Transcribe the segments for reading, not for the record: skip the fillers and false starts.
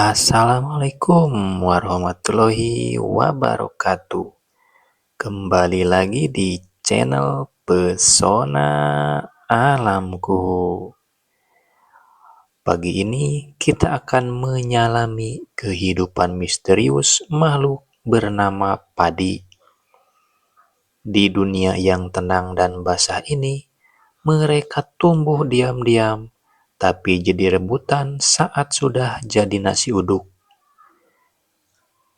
Assalamualaikum warahmatullahi wabarakatuh. Kembali lagi di channel Pesona Alamku. Pagi ini kita akan menyalami kehidupan misterius makhluk bernama padi. Di dunia yang tenang dan basah ini, mereka tumbuh diam-diam, tapi jadi rebutan saat sudah jadi nasi uduk.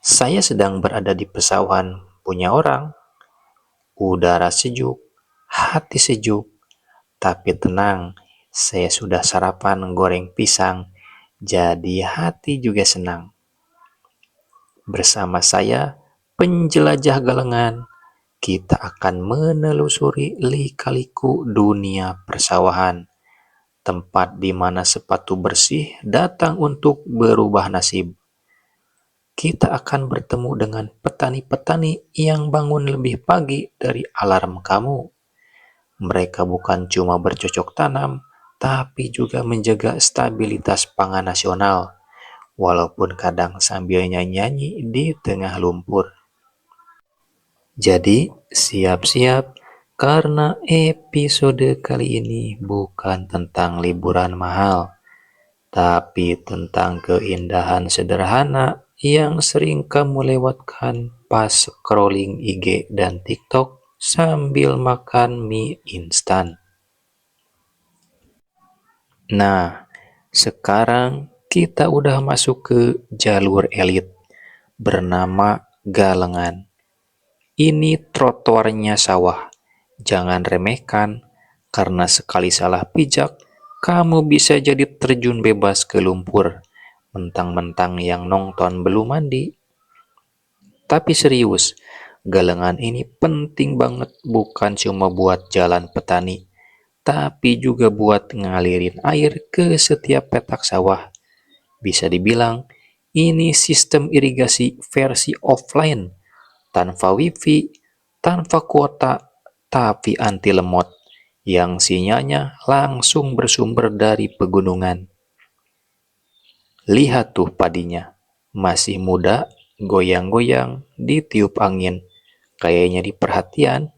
Saya sedang berada di pesawahan punya orang. Udara sejuk, hati sejuk, tapi tenang. Saya sudah sarapan goreng pisang, jadi hati juga senang. Bersama saya, penjelajah galengan, kita akan menelusuri lika-liku dunia persawahan, tempat di mana sepatu bersih datang untuk berubah nasib. Kita akan bertemu dengan petani-petani yang bangun lebih pagi dari alarm kamu. Mereka bukan cuma bercocok tanam, tapi juga menjaga stabilitas pangan nasional, walaupun kadang sambil nyanyi-nyanyi di tengah lumpur. Jadi, siap-siap karena episode kali ini bukan tentang liburan mahal, tapi tentang keindahan sederhana yang sering kamu lewatkan pas scrolling IG dan TikTok sambil makan mie instan. Nah, sekarang kita udah masuk ke jalur elit bernama Galengan. Ini trotoarnya sawah. Jangan remehkan, karena sekali salah pijak, kamu bisa jadi terjun bebas ke lumpur. Mentang-mentang yang nonton belum mandi. Tapi serius, galengan ini penting banget bukan cuma buat jalan petani, tapi juga buat ngalirin air ke setiap petak sawah. Bisa dibilang, ini sistem irigasi versi offline, tanpa wifi, tanpa kuota, tapi anti lemot, yang sinyalnya langsung bersumber dari pegunungan. Lihat tuh padinya, masih muda, goyang-goyang, ditiup angin, kayaknya diperhatian.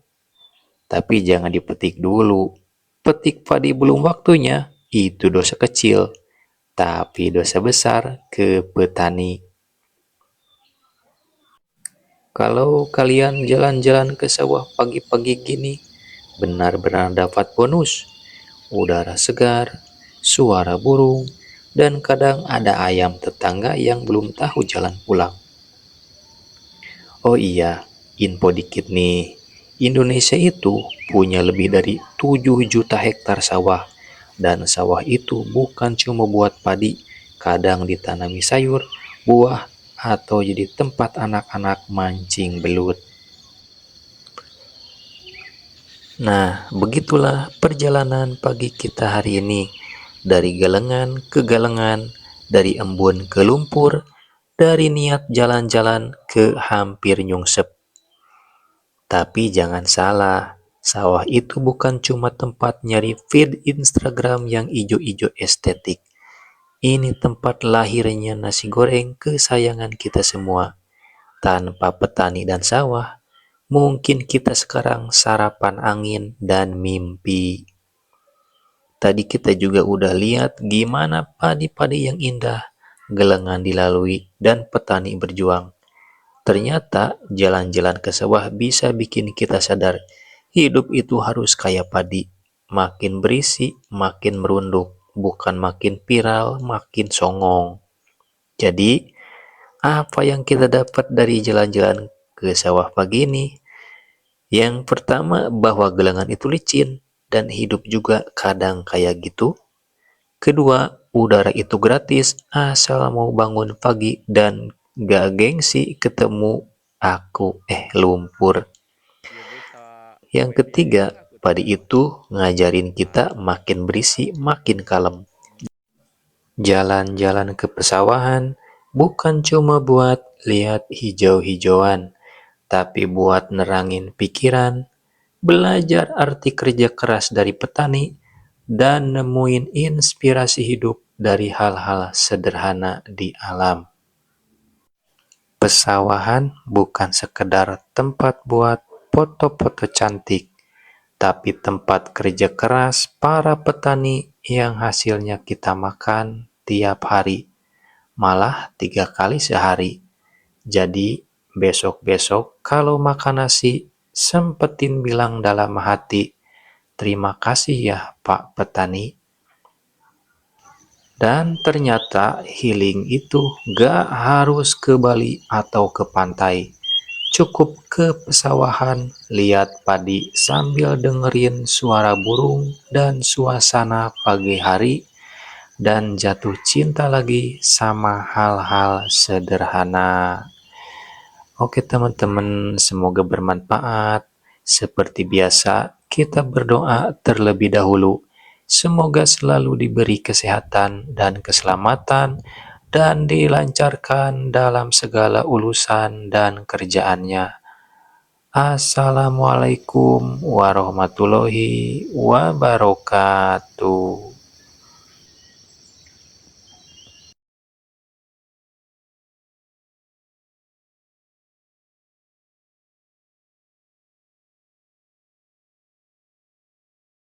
Tapi jangan dipetik dulu, petik padi belum waktunya, itu dosa kecil, tapi dosa besar ke petani. Kalau kalian jalan-jalan ke sawah pagi-pagi gini, benar-benar dapat bonus. Udara segar, suara burung, dan kadang ada ayam tetangga yang belum tahu jalan pulang. Oh iya, info dikit nih. Indonesia itu punya lebih dari 7 juta hektar sawah. Dan sawah itu bukan cuma buat padi, kadang ditanami sayur, buah, atau jadi tempat anak-anak mancing belut. Nah, begitulah perjalanan pagi kita hari ini. Dari galengan ke galengan, dari embun ke lumpur, dari niat jalan-jalan ke hampir nyungsep. Tapi jangan salah, sawah itu bukan cuma tempat nyari feed Instagram yang ijo-ijo estetik. Ini tempat lahirnya nasi goreng kesayangan kita semua. Tanpa petani dan sawah, mungkin kita sekarang sarapan angin dan mimpi. Tadi kita juga udah lihat gimana padi-padi yang indah, galengan dilalui, dan petani berjuang. Ternyata jalan-jalan ke sawah bisa bikin kita sadar hidup itu harus kayak padi. Makin berisi, makin merunduk. Bukan makin viral, makin songong. Jadi, apa yang kita dapat dari jalan-jalan ke sawah pagi ini? Yang pertama, bahwa galengan itu licin dan hidup juga kadang kayak gitu. Kedua, udara itu gratis asal mau bangun pagi dan gak gengsi ketemu lumpur. Yang ketiga, padi itu ngajarin kita makin berisi makin kalem. Jalan-jalan ke pesawahan bukan cuma buat lihat hijau-hijauan, tapi buat nerangin pikiran, belajar arti kerja keras dari petani, dan nemuin inspirasi hidup dari hal-hal sederhana di alam. Pesawahan bukan sekedar tempat buat foto-foto cantik, tapi tempat kerja keras para petani yang hasilnya kita makan tiap hari, malah 3 kali sehari. Jadi, besok-besok kalau makan nasi, sempetin bilang dalam hati, "Terima kasih ya Pak Petani." Dan ternyata healing itu gak harus ke Bali atau ke pantai. Cukup ke pesawahan, lihat padi sambil dengerin suara burung dan suasana pagi hari, dan jatuh cinta lagi sama hal-hal sederhana. Oke teman-teman, semoga bermanfaat. Seperti biasa, kita berdoa terlebih dahulu. Semoga selalu diberi kesehatan dan keselamatan dan dilancarkan dalam segala urusan dan kerjaannya. Assalamualaikum warahmatullahi wabarakatuh.